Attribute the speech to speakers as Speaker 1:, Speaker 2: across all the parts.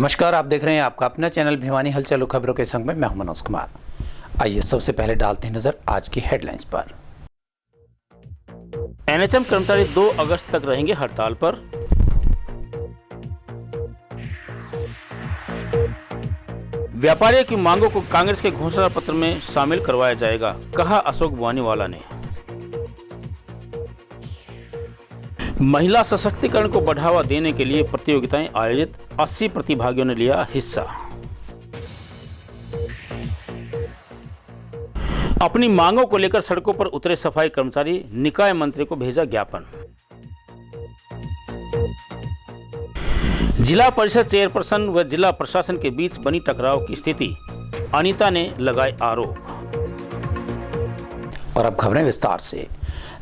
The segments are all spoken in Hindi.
Speaker 1: नमस्कार, आप देख रहे हैं आपका अपना चैनल भिवानी हलचल खबरों के संग में मैं हूं मनोज कुमार। आइए सबसे पहले डालते हैं नजर आज की हेडलाइंस पर।
Speaker 2: एनएचएम कर्मचारी 2 अगस्त तक रहेंगे हड़ताल पर। व्यापारियों की मांगों को कांग्रेस के घोषणा पत्र में शामिल करवाया जाएगा, कहा अशोक बुआनीवाला ने। महिला सशक्तिकरण को बढ़ावा देने के लिए प्रतियोगिताएं आयोजित, 80 प्रतिभागियों ने लिया हिस्सा। अपनी मांगों को लेकर सड़कों पर उतरे सफाई कर्मचारी, निकाय मंत्री को भेजा ज्ञापन। जिला परिषद चेयरपर्सन व जिला प्रशासन के बीच बनी टकराव की स्थिति, अनीता ने लगाए आरोप।
Speaker 1: और अब खबरें विस्तार से।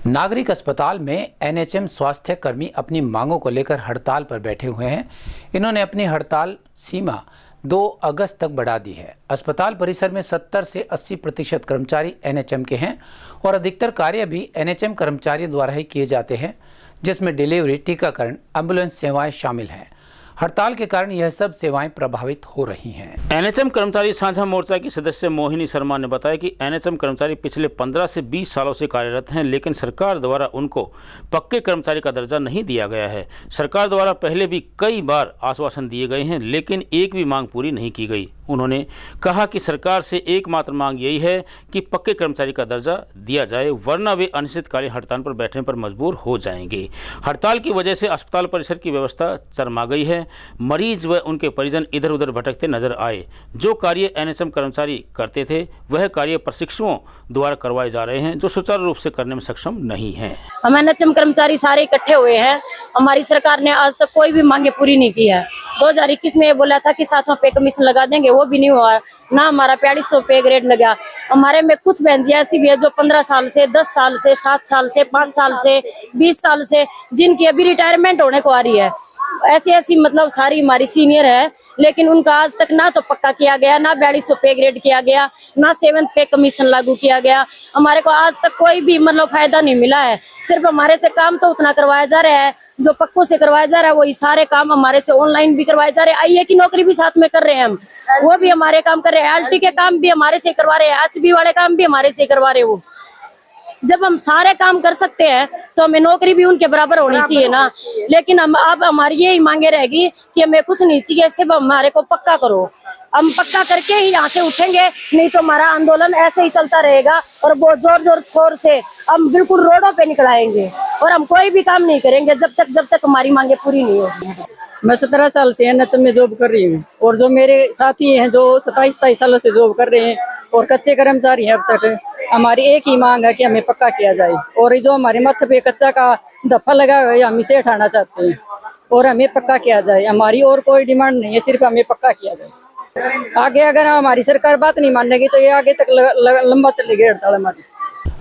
Speaker 1: नागरिक अस्पताल में एनएचएम स्वास्थ्य कर्मी अपनी मांगों को लेकर हड़ताल पर बैठे हुए हैं। इन्होंने अपनी हड़ताल सीमा 2 अगस्त तक बढ़ा दी है। अस्पताल परिसर में 70 से 80% कर्मचारी एनएचएम के हैं और अधिकतर कार्य भी एनएचएम कर्मचारियों द्वारा ही किए जाते हैं, जिसमें डिलीवरी, टीकाकरण, एम्बुलेंस सेवाएं शामिल हैं। हड़ताल के कारण यह सब सेवाएं प्रभावित हो रही हैं।
Speaker 2: एनएचएम कर्मचारी साझा मोर्चा की सदस्य मोहिनी शर्मा ने बताया कि एनएचएम कर्मचारी पिछले 15 से 20 सालों से कार्यरत हैं, लेकिन सरकार द्वारा उनको पक्के कर्मचारी का दर्जा नहीं दिया गया है। सरकार द्वारा पहले भी कई बार आश्वासन दिए गए हैं, लेकिन एक भी मांग पूरी नहीं की गई। उन्होंने कहा कि सरकार से एकमात्र मांग यही है कि पक्के कर्मचारी का दर्जा दिया जाए, वरना वे अनिश्चितकालीन हड़ताल पर बैठने पर मजबूर हो जाएंगे। हड़ताल की वजह से अस्पताल परिसर की व्यवस्था चरमरा गई है। मरीज व उनके परिजन इधर उधर भटकते नजर आए। जो कार्य एनएचएम कर्मचारी करते थे वह कार्य प्रशिक्षुओं द्वारा करवाए जा रहे हैं, जो सुचारू रूप से करने में सक्षम नहीं है।
Speaker 3: हम एनएचएम कर्मचारी सारे इकट्ठे हुए हैं। हमारी सरकार ने आज तक कोई भी मांगे पूरी नहीं की है। 2021 में ये बोला था कि 7वां पे कमीशन लगा देंगे, वो भी नहीं हुआ। ना हमारा 4200 पे ग्रेड लगा। हमारे में कुछ बहन जी ऐसी भी है जो 15 साल से, 10 साल से, 7 साल से, 5 साल से, 20 साल से, जिनकी अभी रिटायरमेंट होने को आ रही है। ऐसी मतलब सारी हमारी सीनियर है, लेकिन उनका आज तक ना तो पक्का किया गया, ना 4200 पे ग्रेड किया गया, ना 7th पे कमीशन लागू किया गया। हमारे को आज तक कोई भी मतलब फायदा नहीं मिला है। सिर्फ हमारे से काम तो उतना करवाया जा रहा है जो पक्कों से करवाया जा रहा है। वही सारे काम हमारे से ऑनलाइन भी करवाए जा रहे हैं। आईए की नौकरी भी साथ में कर रहे हैं हम, वो भी हमारे काम कर रहे हैं। एलटी के काम भी हमारे से करवा रहे हैं, एचबी वाले काम भी हमारे से करवा रहे हैं। वो जब हम सारे काम कर सकते हैं तो हमें नौकरी भी उनके बराबर होनी चाहिए ना। लेकिन हम अब हमारी यही मांगे रहेगी कि हमें कुछ नहीं चाहिए, सिर्फ हमारे को पक्का करो। हम पक्का करके ही यहाँ से उठेंगे, नहीं तो हमारा आंदोलन ऐसे ही चलता रहेगा और बहुत जोर शोर से हम बिल्कुल रोडों पे निकल आएंगे और हम कोई भी काम नहीं करेंगे जब तक हमारी मांगे पूरी नहीं होगी।
Speaker 4: मैं 17 साल से एनएचएम में जॉब कर रही हूँ और जो मेरे साथी हैं जो 27 सालों से जॉब कर रहे हैं और कच्चे कर्मचारी हैं, अब तक हमारी एक ही मांग है कि हमें पक्का किया जाए। और जो हमारे माथे पे कच्चा का दफा लगा हुआ है, हम इसे हटाना चाहते हैं और हमें पक्का किया जाए। हमारी और कोई डिमांड नहीं है, सिर्फ हमें पक्का किया जाए। आगे अगर हमारी सरकार बात नहीं मानेगी तो ये आगे तक लंबा चलेगी हड़ताल हमारी।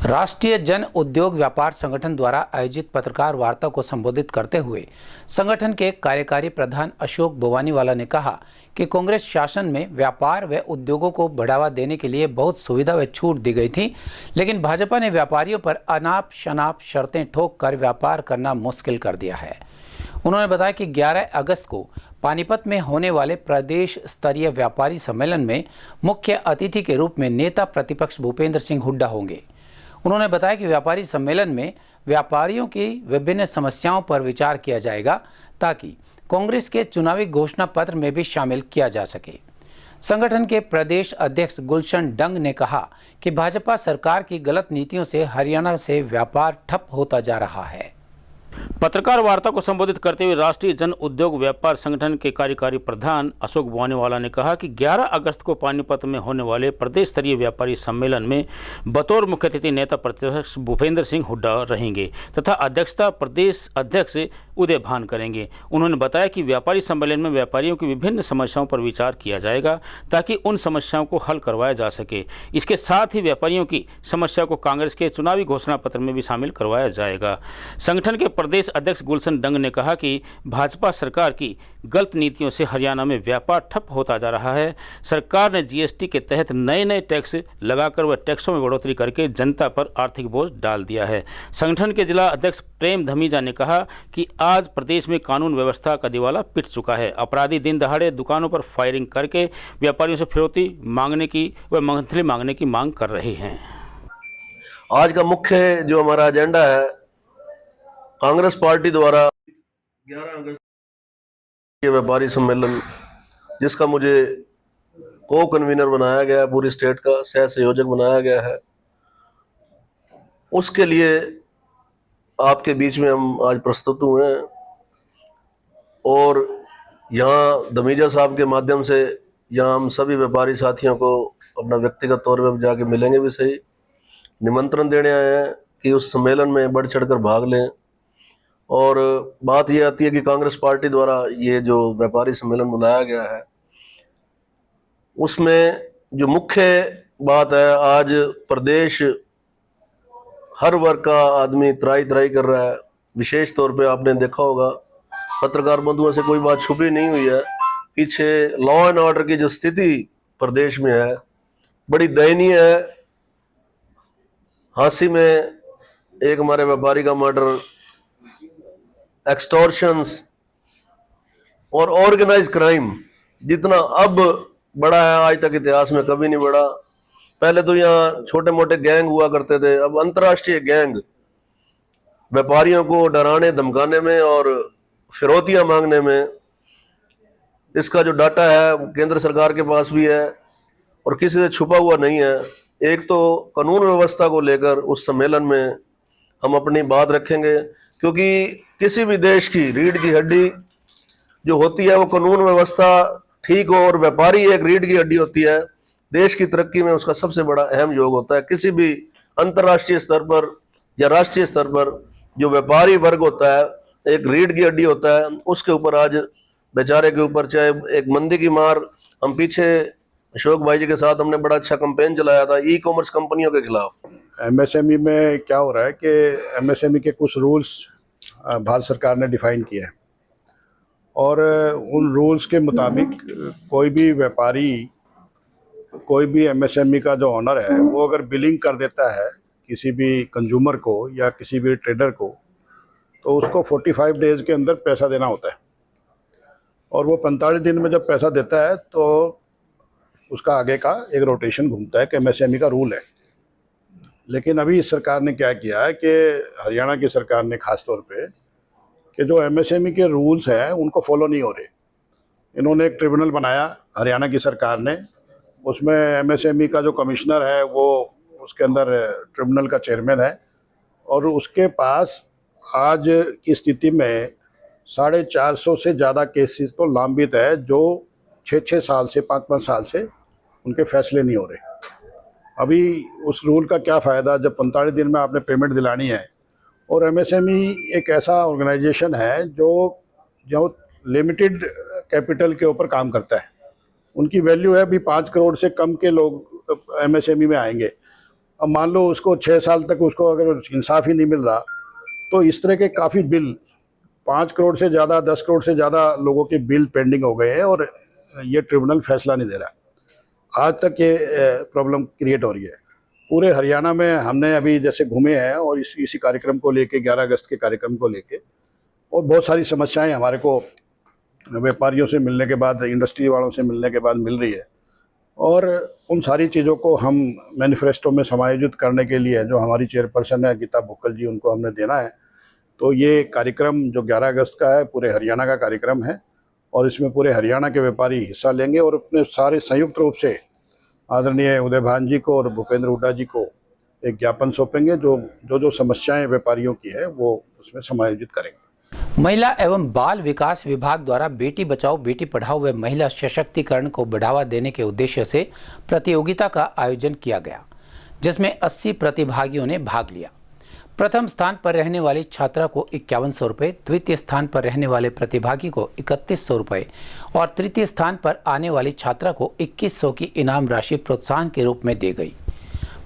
Speaker 1: राष्ट्रीय जन उद्योग व्यापार संगठन द्वारा आयोजित पत्रकार वार्ता को संबोधित करते हुए संगठन के कार्यकारी प्रधान अशोक बुआनीवाला ने कहा कि कांग्रेस शासन में व्यापार व उद्योगों को बढ़ावा देने के लिए बहुत सुविधा व छूट दी गई थी, लेकिन भाजपा ने व्यापारियों पर अनाप शनाप शर्तें ठोक कर व्यापार करना मुश्किल कर दिया है। उन्होंने बताया कि 11 अगस्त को पानीपत में होने वाले प्रदेश स्तरीय व्यापारी सम्मेलन में मुख्य अतिथि के रूप में नेता प्रतिपक्ष भूपेंद्र सिंह हुड्डा होंगे। उन्होंने बताया कि व्यापारी सम्मेलन में व्यापारियों की विभिन्न समस्याओं पर विचार किया जाएगा ताकि कांग्रेस के चुनावी घोषणा पत्र में भी शामिल किया जा सके। संगठन के प्रदेश अध्यक्ष गुलशन डंग ने कहा कि भाजपा सरकार की गलत नीतियों से हरियाणा से व्यापार ठप होता जा रहा है।
Speaker 2: पत्रकार वार्ता को संबोधित करते हुए राष्ट्रीय जन उद्योग व्यापार संगठन के कार्यकारी प्रधान अशोक बुआनीवाला ने कहा कि 11 अगस्त को पानीपत में होने वाले प्रदेश स्तरीय व्यापारी सम्मेलन में बतौर मुख्य अतिथि नेता प्रतिपक्ष भूपेंद्र सिंह हुड्डा रहेंगे तथा अध्यक्षता प्रदेश अध्यक्ष उदय भान करेंगे। उन्होंने बताया कि व्यापारी सम्मेलन में व्यापारियों की विभिन्न समस्याओं पर विचार किया जाएगा ताकि उन समस्याओं को हल करवाया जा सके। इसके साथ ही व्यापारियों की समस्या को कांग्रेस के चुनावी घोषणा पत्र में भी शामिल करवाया जाएगा। संगठन के प्रदेश अध्यक्ष गुलशन डंग ने कहा कि भाजपा सरकार की गलत नीतियों से हरियाणा में व्यापार ठप होता जा रहा है। सरकार ने जीएसटी के तहत नए नए टैक्स लगाकर व टैक्सों में बढ़ोतरी करके जनता पर आर्थिक बोझ डाल दिया है। संगठन के जिला अध्यक्ष प्रेम धमीजा ने कहा कि आज प्रदेश में कानून व्यवस्था का दिवाला पिट चुका है। अपराधी दिन दहाड़े दुकानों पर फायरिंग करके व्यापारियों से फिरौती मांगने की व मंथली मांगने की मांग कर रहे हैं।
Speaker 5: आज का मुख्य जो हमारा एजेंडा है, कांग्रेस पार्टी द्वारा 11 अगस्त के व्यापारी सम्मेलन, जिसका मुझे को कन्वीनर बनाया गया है, पूरी स्टेट का सह संयोजक बनाया गया है, उसके लिए आपके बीच में हम आज प्रस्तुत हुए हैं। और यहाँ धमीजा साहब के माध्यम से यहाँ हम सभी व्यापारी साथियों को अपना व्यक्तिगत तौर पर जाके मिलेंगे भी सही, निमंत्रण देने आए हैं कि उस सम्मेलन में बढ़ चढ़कर भाग लें। और बात ये आती है कि कांग्रेस पार्टी द्वारा ये जो व्यापारी सम्मेलन बुलाया गया है, उसमें जो मुख्य बात है, आज प्रदेश हर वर्ग का आदमी त्राही त्राही कर रहा है। विशेष तौर पे आपने देखा होगा, पत्रकार बंधुओं से कोई बात छुपी नहीं हुई है, पीछे लॉ एंड ऑर्डर की जो स्थिति प्रदेश में है बड़ी दयनीय है। हांसी में एक हमारे व्यापारी का मर्डर, एक्सटॉर्शंस और ऑर्गेनाइज क्राइम जितना अब बढ़ा है, आज तक इतिहास में कभी नहीं बढ़ा। पहले तो यहाँ छोटे मोटे गैंग हुआ करते थे, अब अंतर्राष्ट्रीय गैंग व्यापारियों को डराने धमकाने में और फिरौतियां मांगने में। इसका जो डाटा है केंद्र सरकार के पास भी है और किसी से छुपा हुआ नहीं है। एक तो कानून व्यवस्था को लेकर उस सम्मेलन में हम अपनी बात रखेंगे, क्योंकि किसी भी देश की रीढ़ की हड्डी जो होती है वो कानून व्यवस्था ठीक हो, और व्यापारी एक रीढ़ की हड्डी होती है। देश की तरक्की में उसका सबसे बड़ा अहम योग होता है। किसी भी अंतर्राष्ट्रीय स्तर पर या राष्ट्रीय स्तर पर जो व्यापारी वर्ग होता है, एक रीढ़ की हड्डी होता है, उसके ऊपर आज बेचारे के ऊपर चाहे एक मंदी की मार। हम पीछे अशोक भाई जी के साथ हमने बड़ा अच्छा कैंपेन चलाया था ई कॉमर्स कंपनियों के खिलाफ।
Speaker 6: एमएसएमई में क्या हो रहा है कि एमएसएमई के कुछ रूल्स भारत सरकार ने डिफाइन किए हैं, और उन रूल्स के मुताबिक कोई भी व्यापारी, कोई भी एमएसएमई का जो ऑनर है, वो अगर बिलिंग कर देता है किसी भी कंज्यूमर को या किसी भी ट्रेडर को, तो उसको 45 डेज के अंदर पैसा देना होता है। और वो 45 दिन में जब पैसा देता है तो उसका आगे का एक रोटेशन घूमता है कि एमएसएमई का रूल है। लेकिन अभी इस सरकार ने क्या किया है कि हरियाणा की सरकार ने खास तौर पे कि जो एमएसएमई के रूल्स हैं उनको फॉलो नहीं हो रहे। इन्होंने एक ट्रिब्यूनल बनाया हरियाणा की सरकार ने, उसमें एमएसएमई का जो कमिश्नर है वो उसके अंदर ट्रिब्यूनल का चेयरमैन है, और उसके पास आज की स्थिति में 450 से ज़्यादा केसेस तो लंबित है, जो 6-6 साल से 5-5 साल से उनके फैसले नहीं हो रहे। अभी उस रूल का क्या फ़ायदा जब 45 दिन में आपने पेमेंट दिलानी है। और एमएसएमई एक ऐसा ऑर्गेनाइजेशन है जो लिमिटेड कैपिटल के ऊपर काम करता है। उनकी वैल्यू है अभी 5 करोड़ से कम के लोग एमएसएमई में आएंगे। अब मान लो उसको 6 साल तक उसको अगर इंसाफ ही नहीं मिल रहा, तो इस तरह के काफ़ी बिल 5 करोड़ से ज़्यादा 10 करोड़ से ज़्यादा लोगों के बिल पेंडिंग हो गए हैं, और ये ट्रिब्यूनल फैसला नहीं दे रहा। आज तक ये प्रॉब्लम क्रिएट हो रही है पूरे हरियाणा में। हमने अभी जैसे घूमे हैं और इसी कार्यक्रम को लेके, 11 अगस्त के कार्यक्रम को लेके, और बहुत सारी समस्याएं हमारे को व्यापारियों से मिलने के बाद, इंडस्ट्री वालों से मिलने के बाद मिल रही है। और उन सारी चीज़ों को हम मैनिफेस्टो में समायोजित करने के लिए जो हमारी चेयरपर्सन है गीता भुक्कल जी, उनको हमने देना है। तो ये कार्यक्रम जो 11 अगस्त का है पूरे हरियाणा का कार्यक्रम है, और इसमें पूरे हरियाणा के व्यापारी हिस्सा लेंगे और अपने सारे संयुक्त रूप से आदरणीय उदय भान जी को और भूपेंद्र हुड्डा जी को एक ज्ञापन सौंपेंगे, जो समस्याएं व्यापारियों की है वो उसमें समायोजित करेंगे।
Speaker 1: महिला एवं बाल विकास विभाग द्वारा बेटी बचाओ बेटी पढ़ाओ व महिला सशक्तिकरण को बढ़ावा देने के उद्देश्य से प्रतियोगिता का आयोजन किया गया, जिसमें 80 प्रतिभागियों ने भाग लिया। प्रथम स्थान पर रहने वाली छात्रा को 5100 रुपये, द्वितीय स्थान पर रहने वाले प्रतिभागी को 3100 रुपये और तृतीय स्थान पर आने वाली छात्रा को 2100 की इनाम राशि प्रोत्साहन के रूप में दी गई।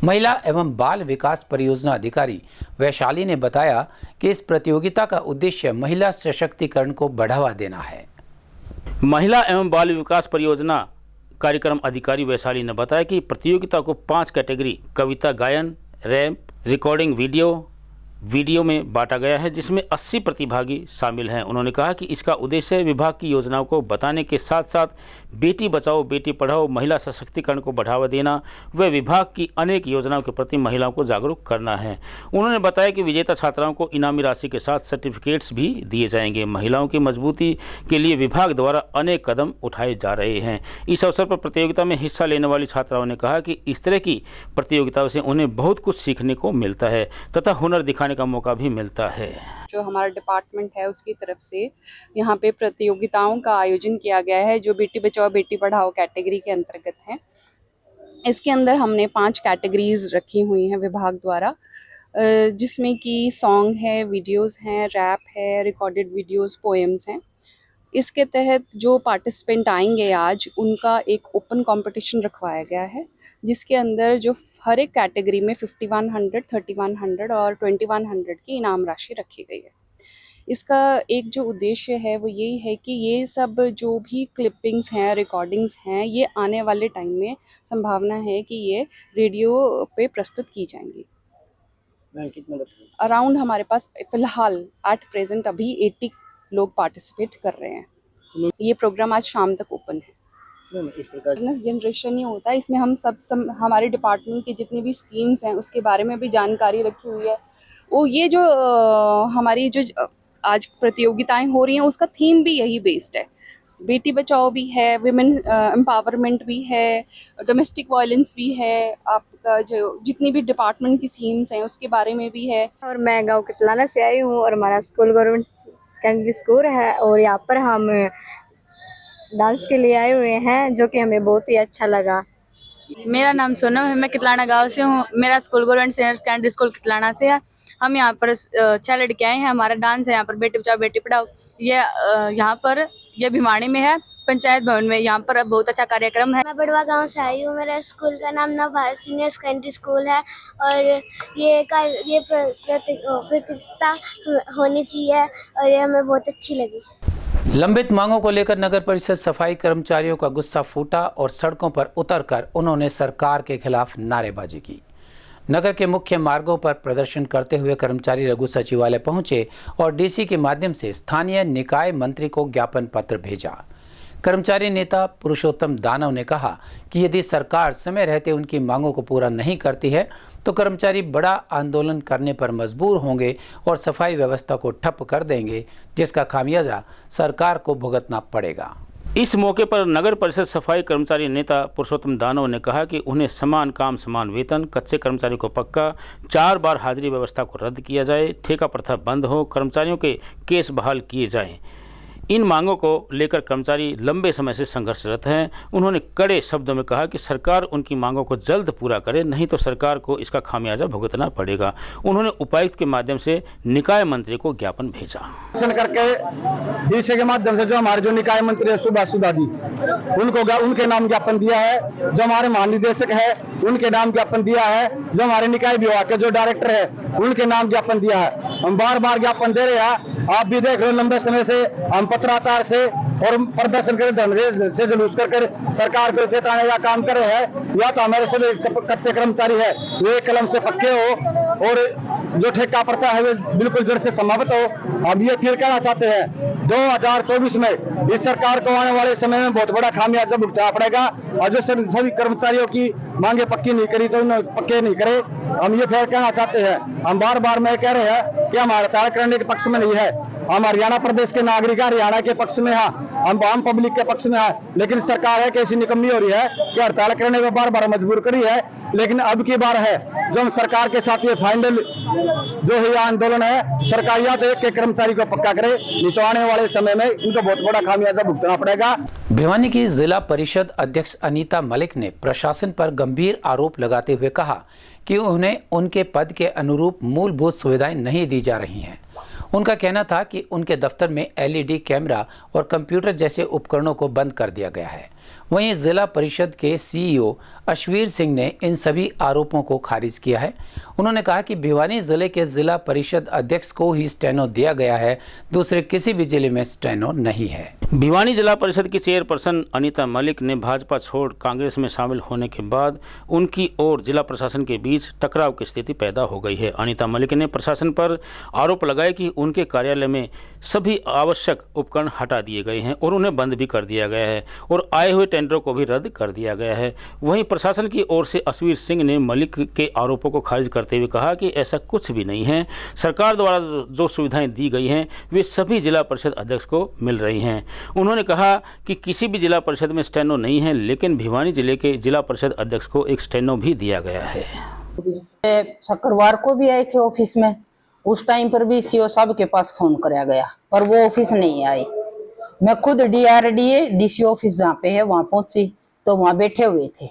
Speaker 1: महिला एवं बाल विकास परियोजना अधिकारी वैशाली ने बताया कि इस प्रतियोगिता का उद्देश्य महिला सशक्तिकरण को बढ़ावा देना है।
Speaker 2: महिला एवं बाल विकास परियोजना कार्यक्रम अधिकारी वैशाली ने बताया कि प्रतियोगिता को 5 कैटेगरी कविता गायन, रैप, रिकॉर्डिंग वीडियो में बांटा गया है, जिसमें 80 प्रतिभागी शामिल हैं। उन्होंने कहा कि इसका उद्देश्य विभाग की योजनाओं को बताने के साथ साथ बेटी बचाओ बेटी पढ़ाओ महिला सशक्तिकरण को बढ़ावा देना व विभाग की अनेक योजनाओं के प्रति महिलाओं को जागरूक करना है। उन्होंने बताया कि विजेता छात्राओं को इनामी राशि के साथ सर्टिफिकेट्स भी दिए जाएंगे। महिलाओं की मजबूती के लिए विभाग द्वारा अनेक कदम उठाए जा रहे हैं। इस अवसर पर प्रतियोगिता में हिस्सा लेने वाली छात्राओं ने कहा कि इस तरह की प्रतियोगिताओं से उन्हें बहुत कुछ सीखने को मिलता है तथा हुनर दिखाने का मौका भी मिलता है।
Speaker 7: जो हमारा डिपार्टमेंट है उसकी तरफ से यहाँ पे प्रतियोगिताओं का आयोजन किया गया है जो बेटी बचाओ बेटी पढ़ाओ कैटेगरी के अंतर्गत है। इसके अंदर हमने 5 कैटेगरीज रखी हुई हैं विभाग द्वारा, जिसमें कि सॉन्ग है, वीडियोस हैं, रैप है, रिकॉर्डेड वीडियोस, पोएम्स हैं। इसके तहत जो पार्टिसिपेंट आएंगे आज उनका एक ओपन कंपटीशन रखवाया गया है, जिसके अंदर जो हर एक कैटेगरी में 5100, 3100 और 2100 की इनाम राशि रखी गई है। इसका एक जो उद्देश्य है वो यही है कि ये सब जो भी क्लिपिंग्स हैं, रिकॉर्डिंग्स हैं, ये आने वाले टाइम में संभावना है कि ये रेडियो पे प्रस्तुत की जाएंगी। अराउंड हमारे पास फ़िलहाल एट प्रेजेंट अभी 80 लोग पार्टिसिपेट कर रहे हैं। ये प्रोग्राम आज शाम तक ओपन है। बिजनेस जनरेशन ही होता है, इसमें हम हमारे डिपार्टमेंट की जितनी भी स्कीम्स हैं उसके बारे में भी जानकारी रखी हुई है। वो ये जो हमारी जो आज प्रतियोगिताएं हो रही हैं उसका थीम भी यही बेस्ड है। बेटी बचाओ भी है, विमेन एम्पावरमेंट भी है, डोमेस्टिक वायलेंस भी है, आपका जो जितनी भी डिपार्टमेंट की स्कीम्स हैं उसके बारे में भी है।
Speaker 8: और मैं गांव कितलाना से आई हूँ और हमारा स्कूल गवर्नमेंट सेकेंडरी स्कूल है और यहाँ पर हम डांस के लिए आए हुए हैं जो कि हमें बहुत ही अच्छा लगा।
Speaker 9: मेरा नाम सोनम है, मैं कितलाना गांव से हूँ। मेरा school government senior secondary school Kitlana से है। हम यहाँ पर 6 लड़के आए हैं। हमारा डांस है यहाँ पर बेटी बचाओ बेटी पढ़ाओ। ये यहाँ पर ये भिवाड़ी में है, पंचायत भवन में। यहाँ पर बहुत अच्छा कार्यक्रम है।
Speaker 10: मैं बड़वा गांव से आई हूँ। मेरा स्कूल का नाम नवभारत सीनियर सेकेंडरी स्कूल है और ये प्रतियोगिता होनी चाहिए और ये हमें बहुत अच्छी लगी।
Speaker 1: लंबित मांगों को लेकर नगर परिषद सफाई कर्मचारियों का गुस्सा फूटा और सड़कों पर उतरकर उन्होंने सरकार के खिलाफ नारेबाजी की। नगर के मुख्य मार्गों पर प्रदर्शन करते हुए कर्मचारी लघु सचिवालय पहुंचे और डीसी के माध्यम से स्थानीय निकाय मंत्री को ज्ञापन पत्र भेजा। कर्मचारी नेता पुरुषोत्तम दानव ने कहा कि यदि सरकार समय रहते उनकी मांगों को पूरा नहीं करती है तो कर्मचारी बड़ा आंदोलन करने पर मजबूर होंगे और सफाई व्यवस्था को ठप कर देंगे, जिसका खामियाजा सरकार को भुगतना पड़ेगा।
Speaker 2: इस मौके पर नगर परिषद सफाई कर्मचारी नेता पुरुषोत्तम दानव ने कहा कि उन्हें समान काम समान वेतन, कच्चे कर्मचारी को पक्का, 4 बार हाजिरी व्यवस्था को रद्द किया जाए, ठेका प्रथा बंद हो, कर्मचारियों के केस बहाल किए जाएं। इन मांगों को लेकर कर्मचारी लंबे समय से संघर्षरत हैं। उन्होंने कड़े शब्दों में कहा कि सरकार उनकी मांगों को जल्द पूरा करे, नहीं तो सरकार को इसका खामियाजा भुगतना पड़ेगा। उन्होंने उपायुक्त के माध्यम से निकाय मंत्री को ज्ञापन भेजा।
Speaker 11: करके डीसी के माध्यम से जो हमारे जो निकाय मंत्री है सुधा जी, उनके नाम ज्ञापन दिया है। जो हमारे महानिदेशक है उनके नाम ज्ञापन दिया है। जो हमारे निकाय विभाग के जो डायरेक्टर है उनके नाम ज्ञापन दिया है। हम बार बार ज्ञापन दे रहे हैं। आप भी देख रहे हो लंबे समय से हम पत्राचार से और प्रदर्शन कर धरने से जुलूस कर सरकार को चेताने का काम कर रहे हैं। या तो हमारे सभी कच्चे कर्मचारी है वे कलम से पक्के हो और जो ठेका प्रथा है वे बिल्कुल जड़ से समाप्त हो। हम ये फिर कहना चाहते हैं 2024 में इस सरकार को आने वाले समय में बहुत बड़ा खामियाजा भुगतना पड़ेगा और जो सभी कर्मचारियों की मांगे पक्की नहीं करी तो उन्हें पक्के नहीं करे। हम ये फिर कहना चाहते हैं, हम बार बार में कह रहे हैं कि हम हड़ताल करने के पक्ष में नहीं है। हम हरियाणा प्रदेश के नागरिक हरियाणा के पक्ष में है, हम आम पब्लिक के पक्ष में है। लेकिन सरकार है कैसी निकम्मी हो रही है कि हड़ताल करने में बार बार मजबूर करी है। लेकिन अब की बार है जो हम सरकार के साथ ये फाइनल जो है आंदोलन है, सरकार या तो एक के कर्मचारी को पक्का करे, नहीं तो आने वाले समय में इनको बहुत बड़ा खामियाजा भुगतना पड़ेगा।
Speaker 1: भिवानी की जिला परिषद अध्यक्ष अनीता मलिक ने प्रशासन पर गंभीर आरोप लगाते हुए कहा कि उन्हें उनके पद के अनुरूप मूलभूत सुविधाएं नहीं दी जा रही हैं। उनका कहना था कि उनके दफ्तर में LED कैमरा और कंप्यूटर जैसे उपकरणों को बंद कर दिया गया है वहीं जिला परिषद के सीईओ अश्वीर सिंह ने इन सभी आरोपों को खारिज किया है। उन्होंने कहा कि भिवानी जिले के जिला परिषद अध्यक्ष को ही स्टेनो दिया गया है, दूसरे किसी भी जिले में स्टेनो नहीं है।
Speaker 2: भिवानी जिला परिषद की चेयरपर्सन अनीता मलिक ने भाजपा छोड़ कांग्रेस में शामिल होने के बाद उनकी और जिला प्रशासन के बीच टकराव की स्थिति पैदा हो गई है। अनीता मलिक ने प्रशासन पर आरोप लगाया कि उनके कार्यालय में सभी आवश्यक उपकरण हटा दिए गए हैं और उन्हें बंद भी कर दिया गया है और आए हुए टेंडरों को भी रद्द कर दिया गया है। वहीं प्रशासन की ओर से अश्वीर सिंह ने मलिक के आरोपों को खारिज करते हुए कहा कि ऐसा कुछ भी नहीं है। सरकार द्वारा जो सुविधाएं दी गई हैं वे सभी जिला परिषद अध्यक्ष को मिल रही हैं। उन्होंने कहा कि किसी भी जिला परिषद में स्टेनो नहीं है, लेकिन भिवानी जिले के जिला परिषद अध्यक्ष को एक स्टेनो भी दिया गया है।
Speaker 12: शुक्रवार को भी आए थे ऑफिस में, उस टाइम पर भी सीओ साहब के पास फोन कराया गया पर वो ऑफिस नहीं आए। मैं खुद DRDA DC ऑफिस जहाँ पे है वहाँ पहुंची तो वहाँ बैठे हुए थे।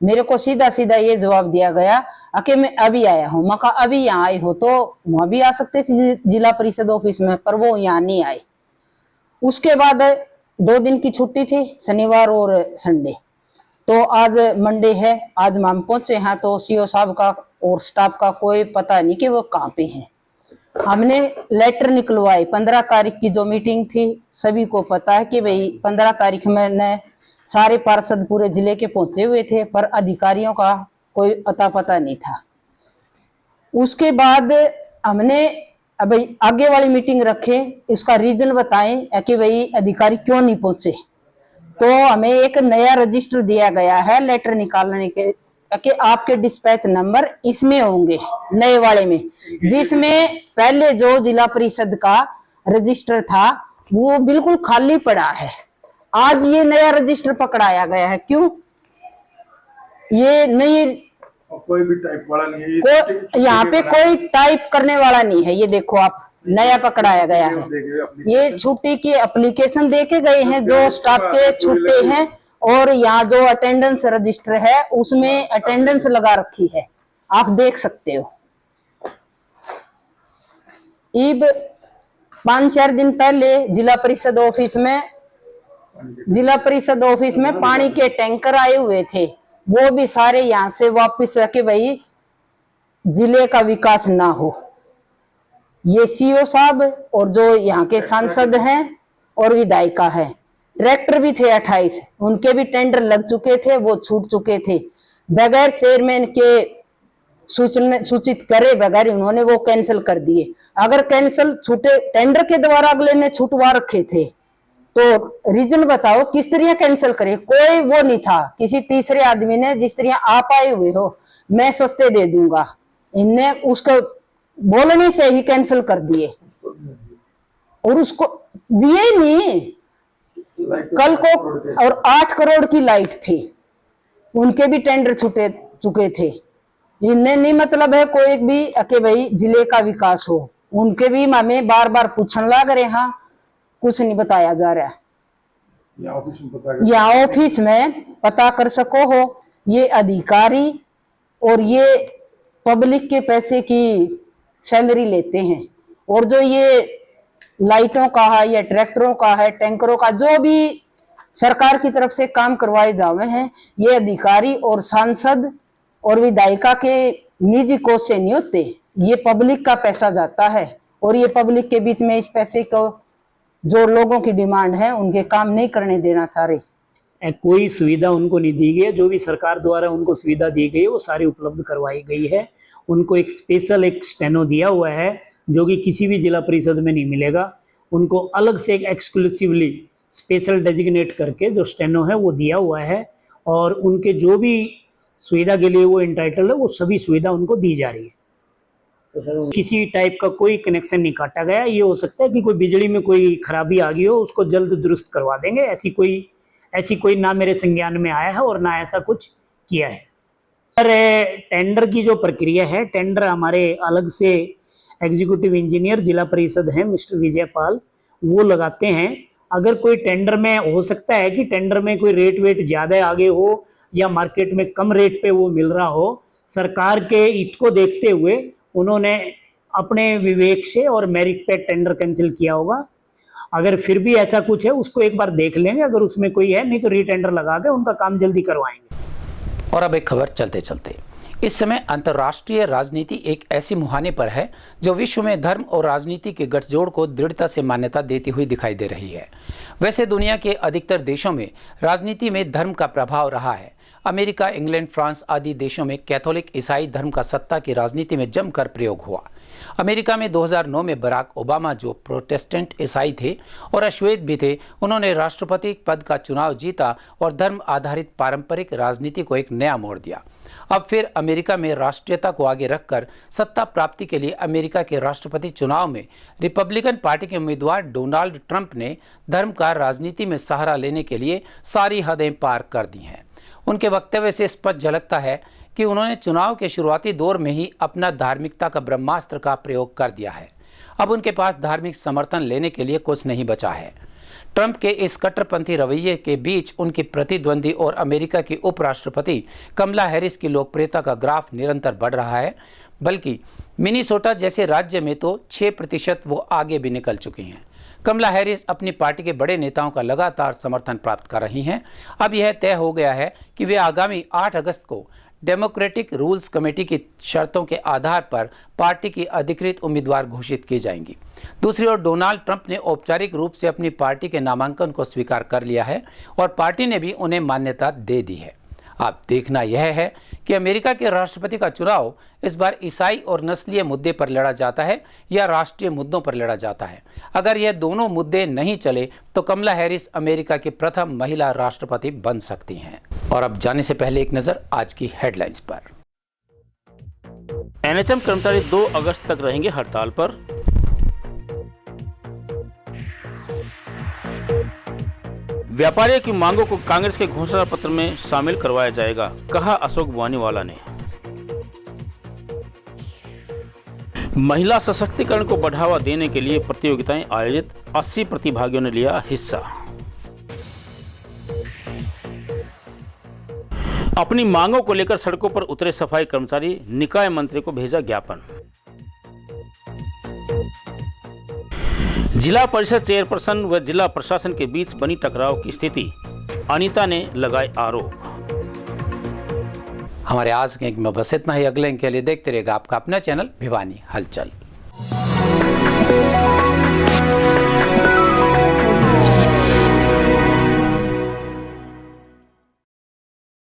Speaker 12: मेरे को सीधा सीधा ये जवाब दिया गया कि मैं अभी आया हूँ। मैं कहा अभी यहाँ आए हो तो वहाँ भी आ सकते थे जिला परिषद ऑफिस में, पर वो यहाँ नहीं आए। उसके बाद 2 दिन की छुट्टी थी, शनिवार और संडे, तो आज मंडे है, आज हम पहुंचे हैं तो सीओ साहब का और स्टाफ का कोई पता नहीं कि वो कहाँ पे हैं। हमने लेटर निकलवाए। 15 तारीख की जो मीटिंग थी सभी को पता है कि भाई 15 तारीख में न सारे पार्षद पूरे जिले के पहुंचे हुए थे, पर अधिकारियों का कोई अता पता नहीं था। उसके बाद हमने अब आगे वाली मीटिंग रखे, इसका रीजन बताएं कि भाई अधिकारी क्यों नहीं पहुंचे। तो हमें एक नया रजिस्टर दिया गया है लेटर निकालने के कि आपके डिस्पैच नंबर इसमें होंगे, नए वाले में, जिसमें पहले जो जिला परिषद का रजिस्टर था वो बिल्कुल खाली पड़ा है। आज ये नया रजिस्टर पकड़ाया गया है। क्यों? ये नई
Speaker 6: कोई भी टाइप वाला नहीं है,
Speaker 12: यहाँ पे कोई टाइप करने वाला नहीं है। ये देखो आप, नया पकड़ाया गया है। ये छुट्टी की एप्लीकेशन देके गए हैं जो स्टाफ के छुट्टे हैं, और यहाँ जो अटेंडेंस रजिस्टर है उसमें अटेंडेंस लगा रखी है, आप देख सकते हो। इब 5-4 दिन पहले जिला परिषद ऑफिस में पानी के टैंकर आए हुए थे, वो भी सारे यहाँ से वापस रखे भाई जिले का विकास ना हो। ये सीओ साहब और जो यहाँ के सांसद हैं और विधायिका है, ट्रैक्टर भी थे 28, उनके भी टेंडर लग चुके थे, वो छूट चुके थे। बगैर चेयरमैन के सूचित करे बगैर उन्होंने वो कैंसिल कर दिए। अगर कैंसिल छूटे टेंडर के द्वारा अगले ने छुटवा रखे थे तो रीजन बताओ किस तरह कैंसिल करे। कोई वो नहीं था, किसी तीसरे आदमी ने जिस तरह आप आए हुए हो मैं सस्ते दे दूंगा, इनने उसको बोलने से ही कैंसिल कर दिए और उसको दिए ही नहीं। कल को और 8 करोड़ की लाइट थी, उनके भी टेंडर छूटे चुके थे। इनने नहीं मतलब है कोई भी कि भाई जिले का विकास हो, उनके भी हमें बार बार पूछने लग रहे। हाँ, कुछ नहीं बताया जा रहा है। यहाँ ऑफिस में पता कर सको हो, ये अधिकारी और ये पब्लिक के पैसे की सैलरी लेते हैं, और जो ये लाइटों का है या ट्रैक्टरों का है, टैंकरों का, जो भी सरकार की तरफ से काम करवाए जावे हैं, ये अधिकारी और सांसद और विधायिका के निजी कोष से नहीं होते। ये पब्लिक का पैसा जाता है और ये पब्लिक के बीच में इस पैसे को जो लोगों की डिमांड है उनके काम नहीं करने देना चाह रहे।
Speaker 13: कोई सुविधा उनको नहीं दी गई है। जो भी सरकार द्वारा उनको सुविधा दी गई है वो सारी उपलब्ध करवाई गई है। उनको एक स्पेशल एक स्टेनो दिया हुआ है जो कि किसी भी जिला परिषद में नहीं मिलेगा। उनको अलग से एक एक्सक्लूसिवली स्पेशल डेजिग्नेट करके जो स्टेनो है वो दिया हुआ है, और उनके जो भी सुविधा के लिए वो इंटाइटल है वो सभी सुविधा उनको दी जा रही है। किसी टाइप का कोई कनेक्शन नहीं काटा गया। ये हो सकता है कि कोई बिजली में कोई खराबी आ गई हो, उसको जल्द दुरुस्त करवा देंगे, ऐसी कोई ना मेरे संज्ञान में आया है और ना ऐसा कुछ किया है। टेंडर की जो प्रक्रिया है, टेंडर हमारे अलग से एग्जीक्यूटिव इंजीनियर जिला परिषद हैं मिस्टर विजय पाल, वो लगाते हैं। अगर कोई टेंडर में हो सकता है कि टेंडर में कोई रेट वेट ज़्यादा आगे हो या मार्केट में कम रेट पे वो मिल रहा हो, सरकार के हित को देखते हुए उन्होंने अपने विवेक से और मेरिट पे टेंडर कैंसिल किया होगा। अगर फिर भी ऐसा कुछ है उसको एक बार देख लेंगे, अगर उसमें कोई है, नहीं तो रीटेंडर लगा के उनका काम जल्दी करवाएंगे।
Speaker 1: और अब एक खबर चलते चलते, इस समय अंतर्राष्ट्रीय राजनीति एक ऐसी मुहाने पर है जो विश्व में धर्म और राजनीति के गठजोड़ को दृढ़ता से मान्यता देती हुई दिखाई दे रही है। वैसे दुनिया के अधिकतर देशों में राजनीति में धर्म का प्रभाव रहा है। अमेरिका, इंग्लैंड, फ्रांस आदि देशों में कैथोलिक ईसाई धर्म का सत्ता की राजनीति में जमकर प्रयोग हुआ। अमेरिका में 2009 में बराक ओबामा, जो प्रोटेस्टेंट ईसाई थे और अश्वेत भी थे, उन्होंने राष्ट्रपति पद का चुनाव जीता और धर्म आधारित पारंपरिक राजनीति को एक नया मोड़ दिया। अब फिर अमेरिका में राष्ट्रीयता को आगे रखकर सत्ता प्राप्ति के लिए अमेरिका के राष्ट्रपति चुनाव में रिपब्लिकन पार्टी के उम्मीदवार डोनाल्ड ट्रंप ने धर्म का राजनीति में सहारा लेने के लिए सारी हदें पार कर दी हैं। उनके वक्तव्य से स्पष्ट झलकता है कि उन्होंने चुनाव के शुरुआती दौर में ही अपना धार्मिकता का ब्रह्मास्त्र का प्रयोग कर दिया है। अब उनके पास धार्मिक समर्थन लेने के लिए कुछ नहीं बचा है। ट्रंप के इस कट्टरपंथी रवैये के बीच उनकी प्रतिद्वंदी और अमेरिका की उपराष्ट्रपति कमला हैरिस की लोकप्रियता का ग्राफ निरंतर बढ़ रहा है, बल्कि मिनीसोटा जैसे राज्य में तो 6% वो आगे भी निकल चुकी हैं। कमला हैरिस अपनी पार्टी के बड़े नेताओं का लगातार समर्थन प्राप्त कर रही हैं। अब यह तय हो गया है कि वे आगामी 8 अगस्त को डेमोक्रेटिक रूल्स कमेटी की शर्तों के आधार पर पार्टी की अधिकृत उम्मीदवार घोषित की जाएंगी। दूसरी ओर डोनाल्ड ट्रंप ने औपचारिक रूप से अपनी पार्टी के नामांकन को स्वीकार कर लिया है और पार्टी ने भी उन्हें मान्यता दे दी है। अब देखना यह है कि अमेरिका के राष्ट्रपति का चुनाव इस बार ईसाई और नस्लीय मुद्दे पर लड़ा जाता है या राष्ट्रीय मुद्दों पर लड़ा जाता है। अगर यह दोनों मुद्दे नहीं चले तो कमला हैरिस अमेरिका की प्रथम महिला राष्ट्रपति बन सकती हैं। और अब जाने से पहले एक नज़र आज की हेडलाइंस पर।
Speaker 2: एनएचएम कर्मचारी 2 अगस्त तक रहेंगे हड़ताल पर। व्यापारियों की मांगों को कांग्रेस के घोषणा पत्र में शामिल करवाया जाएगा, कहा अशोक बुवानीवाला ने। महिला सशक्तिकरण को बढ़ावा देने के लिए प्रतियोगिताएं आयोजित, 80 प्रतिभागियों ने लिया हिस्सा। अपनी मांगों को लेकर सड़कों पर उतरे सफाई कर्मचारी, निकाय मंत्री को भेजा ज्ञापन। जिला परिषद चेयरपर्सन व जिला प्रशासन के बीच बनी टकराव की स्थिति, अनीता ने लगाए आरोप।
Speaker 1: हमारे आज के अंक में बस इतना ही। अगले अंक के लिए देखते रहेगा आपका अपना चैनल भिवानी हलचल।